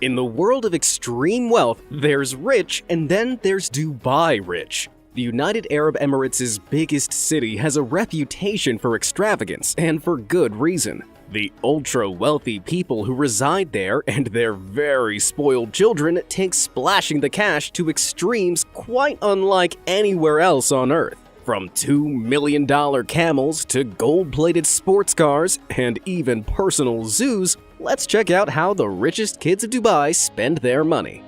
In the world of extreme wealth, there's rich and then there's Dubai rich. The United Arab Emirates' biggest city has a reputation for extravagance, and for good reason. The ultra-wealthy people who reside there and their very spoiled children take splashing the cash to extremes quite unlike anywhere else on Earth. From $2 million camels to gold-plated sports cars and even personal zoos, let's check out how the richest kids of Dubai spend their money.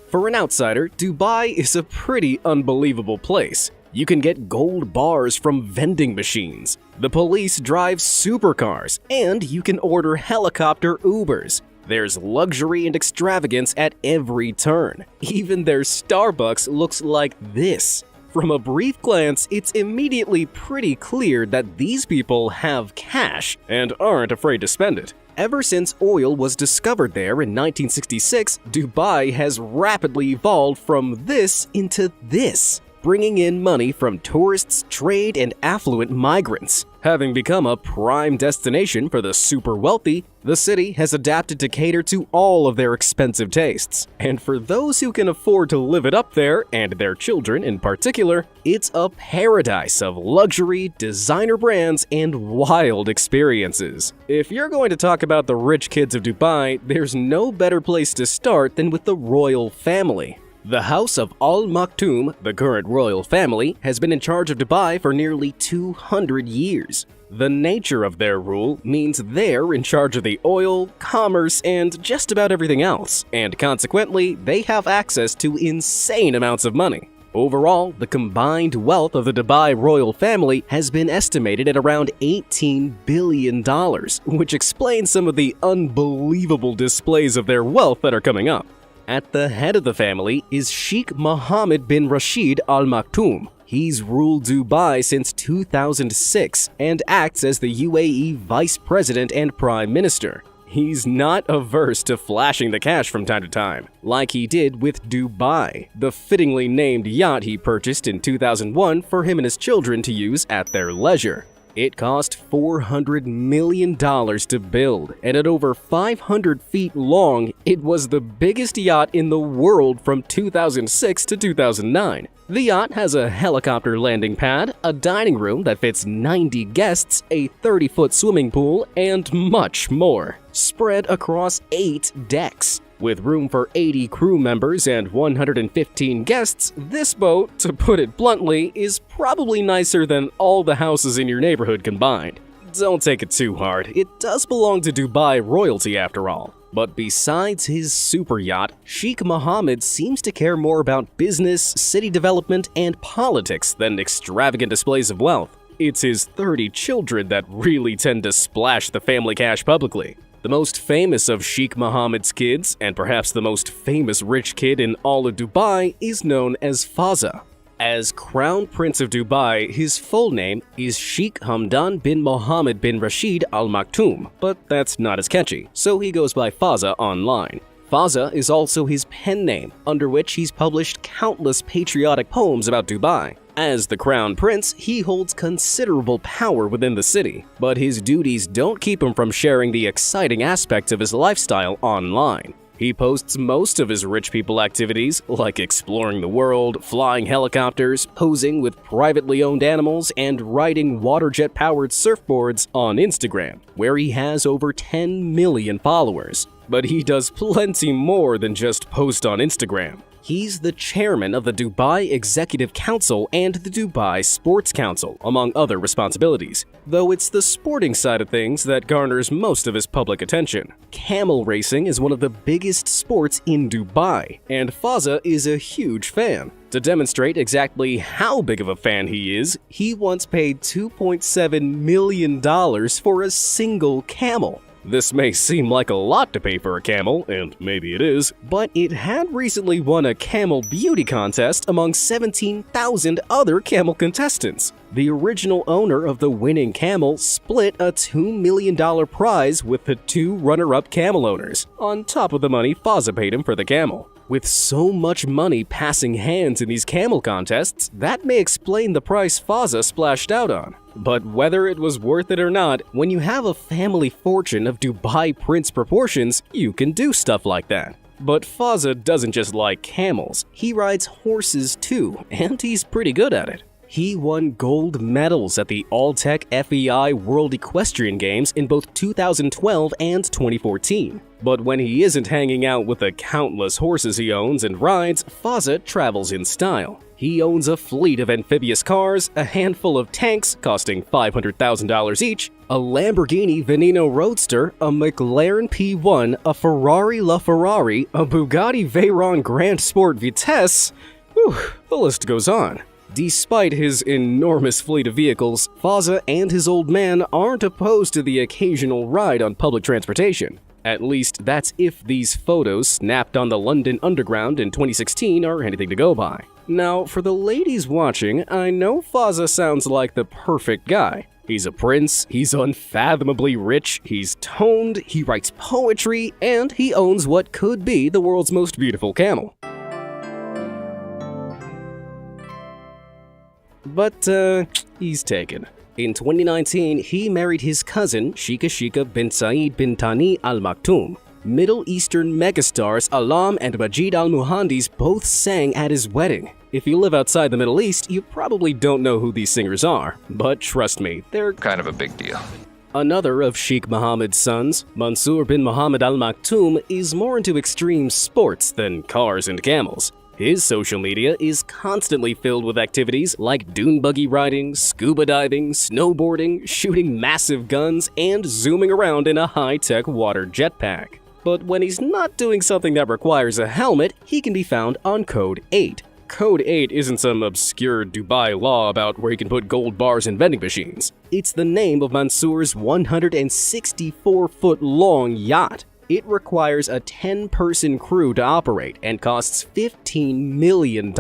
For an outsider, Dubai is a pretty unbelievable place. You can get gold bars from vending machines, the police drive supercars, and you can order helicopter Ubers. There's luxury and extravagance at every turn. Even their Starbucks looks like this. From a brief glance, it's immediately pretty clear that these people have cash and aren't afraid to spend it. Ever since oil was discovered there in 1966, Dubai has rapidly evolved from this into this, bringing in money from tourists, trade, and affluent migrants. Having become a prime destination for the super wealthy, the city has adapted to cater to all of their expensive tastes. And for those who can afford to live it up there, and their children in particular, it's a paradise of luxury, designer brands, and wild experiences. If you're going to talk about the rich kids of Dubai, there's no better place to start than with the royal family. The House of Al Maktoum, the current royal family, has been in charge of Dubai for nearly 200 years. The nature of their rule means they're in charge of the oil, commerce, and just about everything else, and consequently, they have access to insane amounts of money. Overall, the combined wealth of the Dubai royal family has been estimated at around $18 billion, which explains some of the unbelievable displays of their wealth that are coming up. At the head of the family is Sheikh Mohammed bin Rasheed Al Maktoum. He's ruled Dubai since 2006 and acts as the UAE Vice President and Prime Minister. He's not averse to flashing the cash from time to time, like he did with Dubai, the fittingly named yacht he purchased in 2001 for him and his children to use at their leisure. It cost $400 million to build, and at over 500 feet long, it was the biggest yacht in the world from 2006 to 2009. The yacht has a helicopter landing pad, a dining room that fits 90 guests, a 30-foot swimming pool, and much more, spread across 8 decks. With room for 80 crew members and 115 guests, this boat, to put it bluntly, is probably nicer than all the houses in your neighborhood combined. Don't take it too hard, it does belong to Dubai royalty after all. But besides his super yacht, Sheikh Mohammed seems to care more about business, city development, and politics than extravagant displays of wealth. It's his 30 children that really tend to splash the family cash publicly. The most famous of Sheikh Mohammed's kids, and perhaps the most famous rich kid in all of Dubai, is known as Fazza. As Crown Prince of Dubai, his full name is Sheikh Hamdan bin Mohammed bin Rasheed Al Maktoum, but that's not as catchy, so he goes by Fazza online. Fazza is also his pen name, under which he's published countless patriotic poems about Dubai. As the Crown Prince, he holds considerable power within the city, but his duties don't keep him from sharing the exciting aspects of his lifestyle online. He posts most of his rich people activities, like exploring the world, flying helicopters, posing with privately owned animals, and riding water jet-powered surfboards on Instagram, where he has over 10 million followers. But he does plenty more than just post on Instagram. He's the chairman of the Dubai Executive Council and the Dubai Sports Council, among other responsibilities, though it's the sporting side of things that garners most of his public attention. Camel racing is one of the biggest sports in Dubai, and Fazza is a huge fan. To demonstrate exactly how big of a fan he is, he once paid $2.7 million for a single camel. This may seem like a lot to pay for a camel, and maybe it is, but it had recently won a camel beauty contest among 17,000 other camel contestants. The original owner of the winning camel split a $2 million prize with the 2 runner-up camel owners, on top of the money Fazza paid him for the camel. With so much money passing hands in these camel contests, that may explain the price Fazza splashed out on. But whether it was worth it or not, when you have a family fortune of Dubai prince proportions, you can do stuff like that. But Fazza doesn't just like camels, he rides horses too, and he's pretty good at it. He won gold medals at the Alltech FEI World Equestrian Games in both 2012 and 2014. But when he isn't hanging out with the countless horses he owns and rides, Fazza travels in style. He owns a fleet of amphibious cars, a handful of tanks costing $500,000 each, a Lamborghini Veneno Roadster, a McLaren P1, a Ferrari LaFerrari, a Bugatti Veyron Grand Sport Vitesse. Whew, the list goes on. Despite his enormous fleet of vehicles, Fazza and his old man aren't opposed to the occasional ride on public transportation. At least that's if these photos snapped on the London Underground in 2016 are anything to go by. Now, for the ladies watching, I know Fazza sounds like the perfect guy. He's a prince, he's unfathomably rich, he's toned, he writes poetry, and he owns what could be the world's most beautiful camel. But, he's taken. In 2019, he married his cousin, Sheikha bint Saeed bin Thani Al Maktoum. Middle Eastern megastars Alam and Majid Al-Muhandis both sang at his wedding. If you live outside the Middle East, you probably don't know who these singers are, but trust me, they're kind of a big deal. Another of Sheikh Mohammed's sons, Mansoor bin Mohammed Al Maktoum, is more into extreme sports than cars and camels. His social media is constantly filled with activities like dune buggy riding, scuba diving, snowboarding, shooting massive guns, and zooming around in a high-tech water jetpack. But when he's not doing something that requires a helmet, he can be found on Code 8. Code 8 isn't some obscure Dubai law about where you can put gold bars in vending machines. It's the name of Mansoor's 164-foot-long yacht. It requires a 10-person crew to operate and costs $15 million.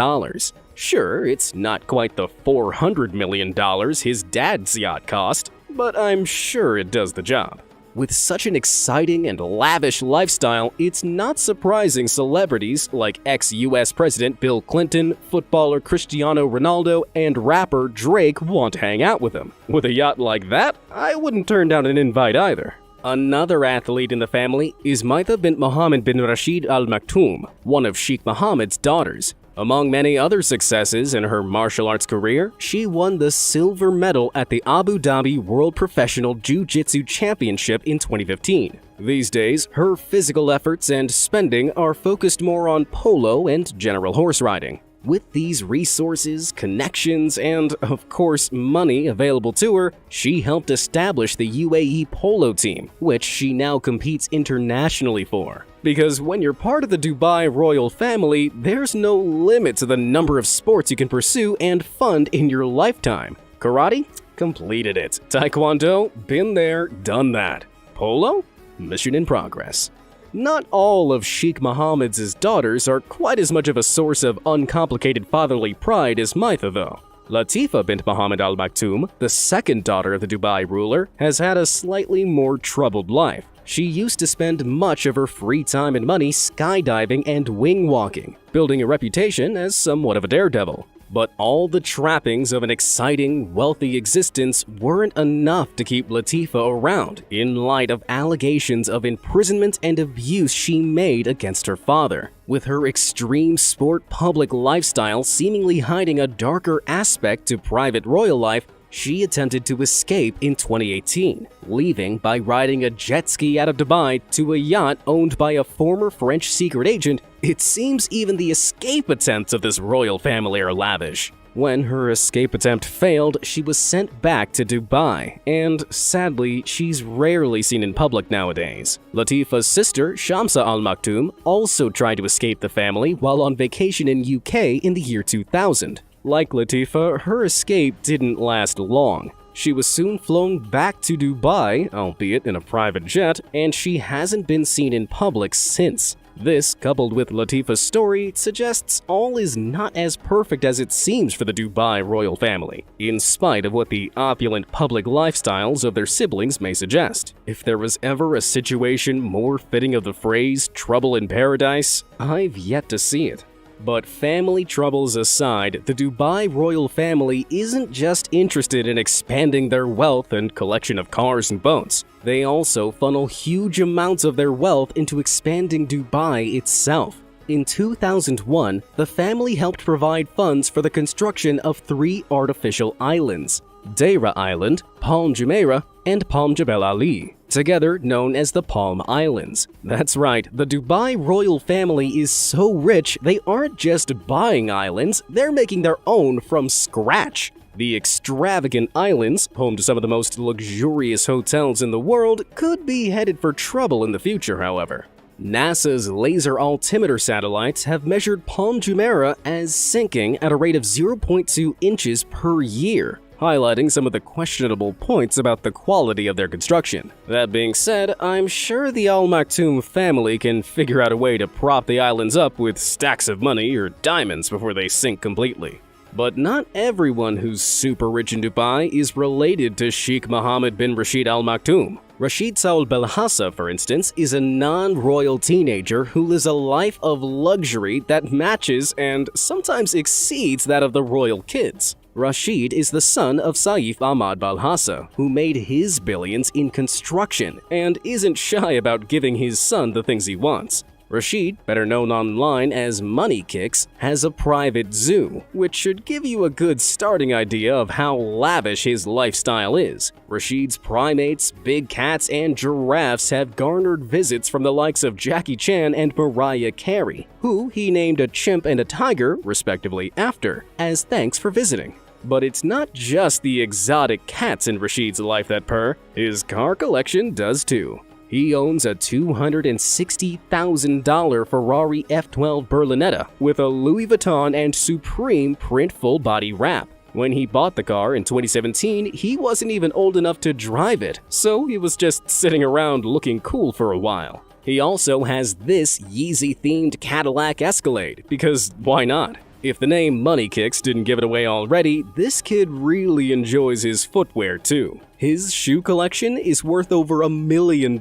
Sure, it's not quite the $400 million his dad's yacht cost, but I'm sure it does the job. With such an exciting and lavish lifestyle, it's not surprising celebrities like ex-US President Bill Clinton, footballer Cristiano Ronaldo, and rapper Drake want to hang out with him. With a yacht like that, I wouldn't turn down an invite either. Another athlete in the family is Maitha bint Mohammed bin Rasheed Al Maktoum, one of Sheikh Mohammed's daughters. Among many other successes in her martial arts career, she won the silver medal at the Abu Dhabi World Professional Jiu-Jitsu Championship in 2015. These days, her physical efforts and spending are focused more on polo and general horse riding. With these resources, connections, and, of course, money available to her, she helped establish the UAE polo team, which she now competes internationally for. Because when you're part of the Dubai royal family, there's no limit to the number of sports you can pursue and fund in your lifetime. Karate? Completed it. Taekwondo? Been there, done that. Polo? Mission in progress. Not all of Sheikh Mohammed's daughters are quite as much of a source of uncomplicated fatherly pride as Maitha, though. Latifa bint Mohammed Al Maktoum, the second daughter of the Dubai ruler, has had a slightly more troubled life. She used to spend much of her free time and money skydiving and wing walking, building a reputation as somewhat of a daredevil. But all the trappings of an exciting, wealthy existence weren't enough to keep Latifa around in light of allegations of imprisonment and abuse she made against her father. With her extreme sport public lifestyle seemingly hiding a darker aspect to private royal life, she attempted to escape in 2018, leaving by riding a jet ski out of Dubai to a yacht owned by a former French secret agent. It seems even the escape attempts of this royal family are lavish. When her escape attempt failed, she was sent back to Dubai, and sadly, she's rarely seen in public nowadays. Latifa's sister, Shamsa Al Maktoum, also tried to escape the family while on vacation in UK in the year 2000. Like Latifa, her escape didn't last long. She was soon flown back to Dubai, albeit in a private jet, and she hasn't been seen in public since. This, coupled with Latifah's story, suggests all is not as perfect as it seems for the Dubai royal family, in spite of what the opulent public lifestyles of their siblings may suggest. If there was ever a situation more fitting of the phrase trouble in paradise, I've yet to see it. But family troubles aside, the Dubai royal family isn't just interested in expanding their wealth and collection of cars and boats. They also funnel huge amounts of their wealth into expanding Dubai itself. In 2001, the family helped provide funds for the construction of 3 artificial islands: Deira Island, Palm Jumeirah, and Palm Jebel Ali, together known as the Palm Islands. That's right, the Dubai royal family is so rich they aren't just buying islands, they're making their own from scratch. The extravagant islands, home to some of the most luxurious hotels in the world, could be headed for trouble in the future, however. NASA's laser altimeter satellites have measured Palm Jumeirah as sinking at a rate of 0.2 inches per year, highlighting some of the questionable points about the quality of their construction. That being said, I'm sure the Al Maktoum family can figure out a way to prop the islands up with stacks of money or diamonds before they sink completely. But not everyone who's super rich in Dubai is related to Sheikh Mohammed bin Rasheed Al Maktoum. Rashid Saud Belhassa, for instance, is a non-royal teenager who lives a life of luxury that matches and sometimes exceeds that of the royal kids. Rashid is the son of Saif Ahmad Belhassa, who made his billions in construction and isn't shy about giving his son the things he wants. Rashid, better known online as Money Kicks, has a private zoo, which should give you a good starting idea of how lavish his lifestyle is. Rashid's primates, big cats, and giraffes have garnered visits from the likes of Jackie Chan and Mariah Carey, who he named a chimp and a tiger, respectively, after, as thanks for visiting. But it's not just the exotic cats in Rashid's life that purr, his car collection does too. He owns a $260,000 Ferrari F12 Berlinetta with a Louis Vuitton and Supreme print full-body wrap. When he bought the car in 2017, he wasn't even old enough to drive it, so he was just sitting around looking cool for a while. He also has this Yeezy-themed Cadillac Escalade, because why not? If the name Money Kicks didn't give it away already, this kid really enjoys his footwear too. His shoe collection is worth over $1 million,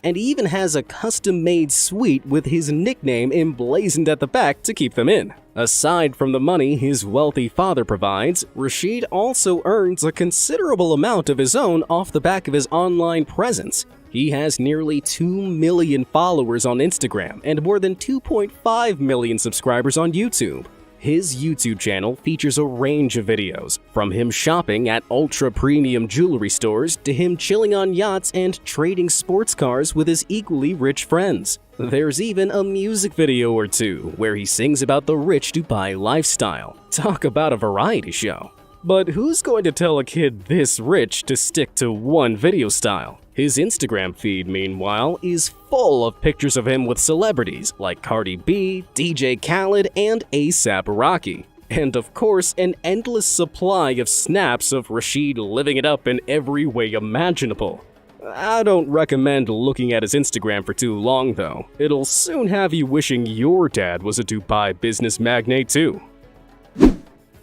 and he even has a custom-made suite with his nickname emblazoned at the back to keep them in. Aside from the money his wealthy father provides, Rasheed also earns a considerable amount of his own off the back of his online presence. He has nearly 2 million followers on Instagram and more than 2.5 million subscribers on YouTube. His YouTube channel features a range of videos, from him shopping at ultra-premium jewelry stores to him chilling on yachts and trading sports cars with his equally rich friends. There's even a music video or two where he sings about the rich Dubai lifestyle. Talk about a variety show. But who's going to tell a kid this rich to stick to one video style? His Instagram feed, meanwhile, is full of pictures of him with celebrities like Cardi B, DJ Khaled, and A$AP Rocky. And of course, an endless supply of snaps of Rasheed living it up in every way imaginable. I don't recommend looking at his Instagram for too long though. It'll soon have you wishing your dad was a Dubai business magnate too.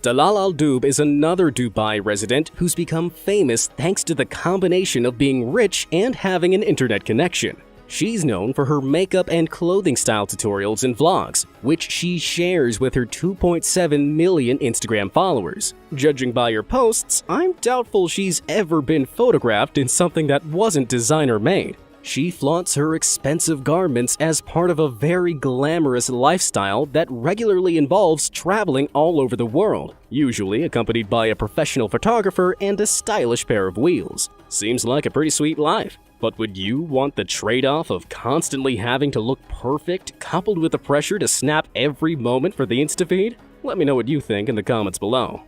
Dalal Dua is another Dubai resident who's become famous thanks to the combination of being rich and having an internet connection. She's known for her makeup and clothing style tutorials and vlogs, which she shares with her 2.7 million Instagram followers. Judging by her posts, I'm doubtful she's ever been photographed in something that wasn't designer-made. She flaunts her expensive garments as part of a very glamorous lifestyle that regularly involves traveling all over the world, usually accompanied by a professional photographer and a stylish pair of wheels. Seems like a pretty sweet life. But would you want the trade-off of constantly having to look perfect, coupled with the pressure to snap every moment for the Insta feed? Let me know what you think in the comments below.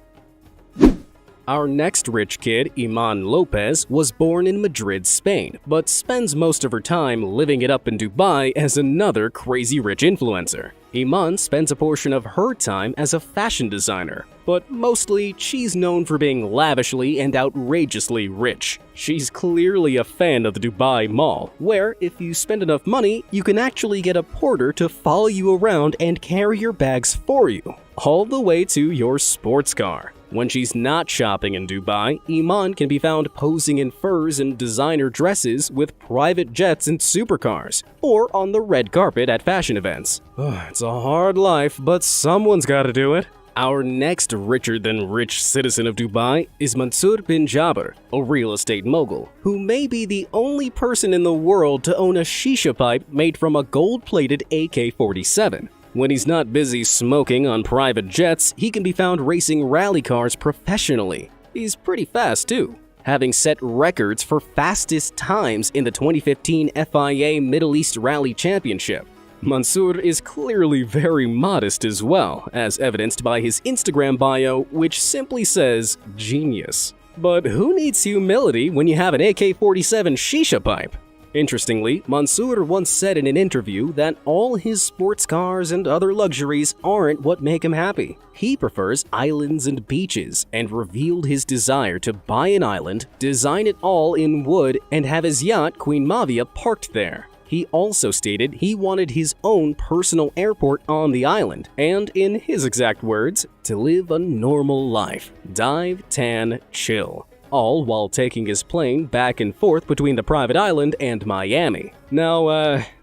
Our next rich kid, Iman Lopez, was born in Madrid, Spain, but spends most of her time living it up in Dubai as another crazy rich influencer. Iman spends a portion of her time as a fashion designer, but mostly she's known for being lavishly and outrageously rich. She's clearly a fan of the Dubai Mall, where if you spend enough money, you can actually get a porter to follow you around and carry your bags for you, all the way to your sports car. When she's not shopping in Dubai, Iman can be found posing in furs and designer dresses with private jets and supercars, or on the red carpet at fashion events. It's a hard life, but someone's gotta do it. Our next richer-than-rich citizen of Dubai is Mansoor bin Jaber, a real estate mogul, who may be the only person in the world to own a shisha pipe made from a gold-plated AK-47. When he's not busy smoking on private jets, he can be found racing rally cars professionally. He's pretty fast too, having set records for fastest times in the 2015 FIA Middle East Rally Championship. Mansoor is clearly very modest as well, as evidenced by his Instagram bio, which simply says, "Genius." But who needs humility when you have an AK-47 shisha pipe? Interestingly, Mansoor once said in an interview that all his sports cars and other luxuries aren't what make him happy. He prefers islands and beaches, and revealed his desire to buy an island, design it all in wood, and have his yacht Queen Mavia parked there. He also stated he wanted his own personal airport on the island, and in his exact words, to live a normal life. Dive, tan, chill. All while taking his plane back and forth between the private island and Miami. Now,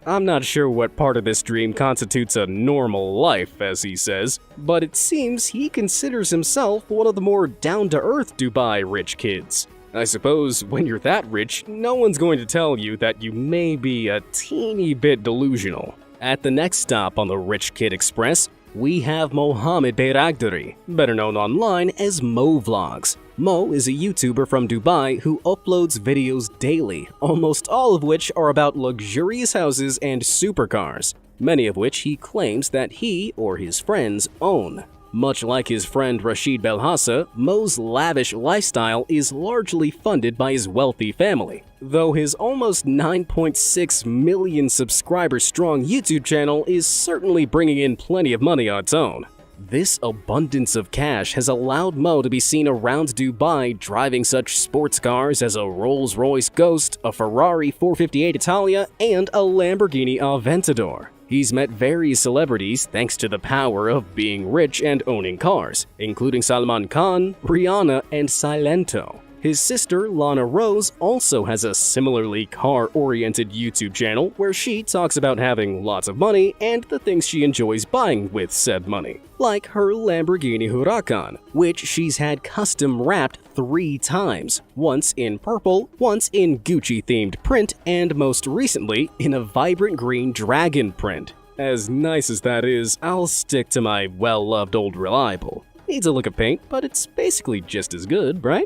I'm not sure what part of this dream constitutes a normal life, as he says, but it seems he considers himself one of the more down-to-earth Dubai rich kids. I suppose when you're that rich, no one's going to tell you that you may be a teeny bit delusional. At the next stop on the Rich Kid Express, we have Mohammed Bayragdari, better known online as Mo Vlogs. Mo is a YouTuber from Dubai who uploads videos daily, almost all of which are about luxurious houses and supercars, many of which he claims that he or his friends own. Much like his friend Rasheed Belhassa, Mo's lavish lifestyle is largely funded by his wealthy family, though his almost 9.6 million subscriber-strong YouTube channel is certainly bringing in plenty of money on its own. This abundance of cash has allowed Mo to be seen around Dubai driving such sports cars as a Rolls-Royce Ghost, a Ferrari 458 Italia, and a Lamborghini Aventador. He's met various celebrities thanks to the power of being rich and owning cars, including Salman Khan, Rihanna, and Silento. His sister, Lana Rose, also has a similarly car-oriented YouTube channel where she talks about having lots of money and the things she enjoys buying with said money, like her Lamborghini Huracan, which she's had custom wrapped 3 times, once in purple, once in Gucci-themed print, and most recently in a vibrant green dragon print. As nice as that is, I'll stick to my well-loved old reliable. Needs a lick of paint, but it's basically just as good, right?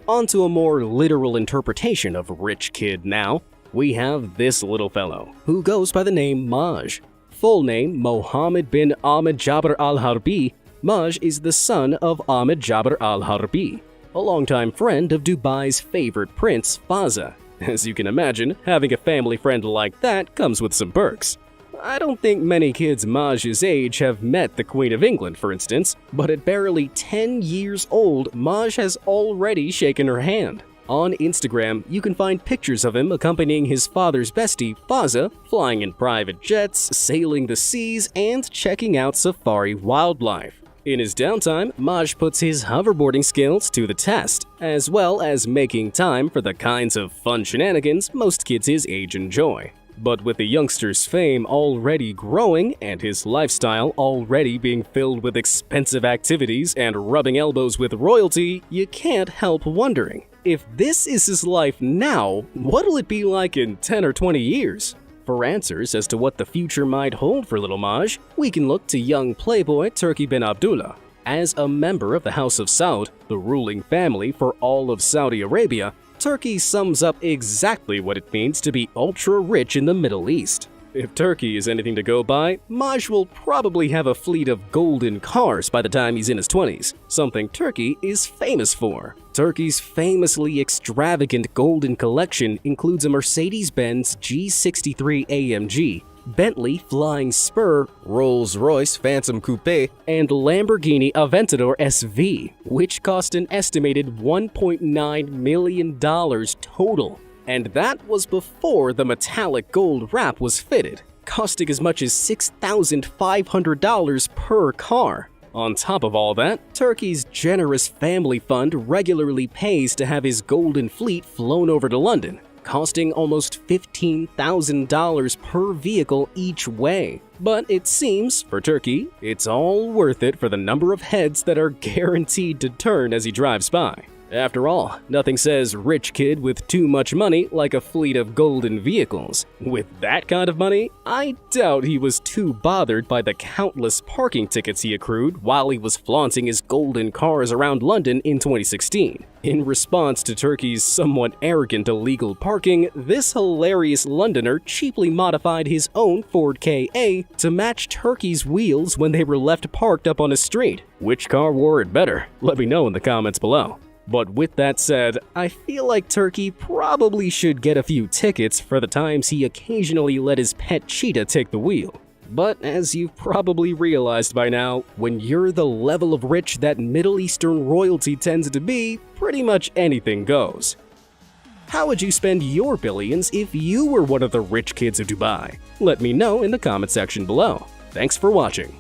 On to a more literal interpretation of rich kid now. We have this little fellow, who goes by the name Maj. Full name Mohammed bin Ahmed Jabr al-Harbi. Maj is the son of Ahmed Jabr al-Harbi, a longtime friend of Dubai's favorite prince, Fazza. As you can imagine, having a family friend like that comes with some perks. I don't think many kids Maj's age have met the Queen of England, for instance, but at barely 10 years old, Maj has already shaken her hand. On Instagram, you can find pictures of him accompanying his father's bestie, Fazza, flying in private jets, sailing the seas, and checking out safari wildlife. In his downtime, Maj puts his hoverboarding skills to the test, as well as making time for the kinds of fun shenanigans most kids his age enjoy. But with the youngster's fame already growing and his lifestyle already being filled with expensive activities and rubbing elbows with royalty, you can't help wondering, if this is his life now, what'll it be like in 10 or 20 years? For answers as to what the future might hold for little Maj, we can look to young playboy Turki bin Abdullah. As a member of the House of Saud, the ruling family for all of Saudi Arabia, Turkey sums up exactly what it means to be ultra-rich in the Middle East. If Turkey is anything to go by, Maj will probably have a fleet of golden cars by the time he's in his 20s, something Turkey is famous for. Turkey's famously extravagant golden collection includes a Mercedes-Benz G63 AMG, Bentley Flying Spur, Rolls-Royce Phantom Coupe, and Lamborghini Aventador SV, which cost an estimated $1.9 million total. And that was before the metallic gold wrap was fitted, costing as much as $6,500 per car. On top of all that, Turkey's generous family fund regularly pays to have his golden fleet flown over to London, costing almost $15,000 per vehicle each way. But it seems, for Turkey, it's all worth it for the number of heads that are guaranteed to turn as he drives by. After all, nothing says rich kid with too much money like a fleet of golden vehicles. With that kind of money, I doubt he was too bothered by the countless parking tickets he accrued while he was flaunting his golden cars around London in 2016. In response to Turkey's somewhat arrogant illegal parking, this hilarious Londoner cheaply modified his own Ford Ka to match Turkey's wheels when they were left parked up on his street. Which car wore it better? Let me know in the comments below. But with that said, I feel like Turkey probably should get a few tickets for the times he occasionally let his pet cheetah take the wheel. But as you've probably realized by now, when you're the level of rich that Middle Eastern royalty tends to be, pretty much anything goes. How would you spend your billions if you were one of the rich kids of Dubai? Let me know in the comment section below. Thanks for watching.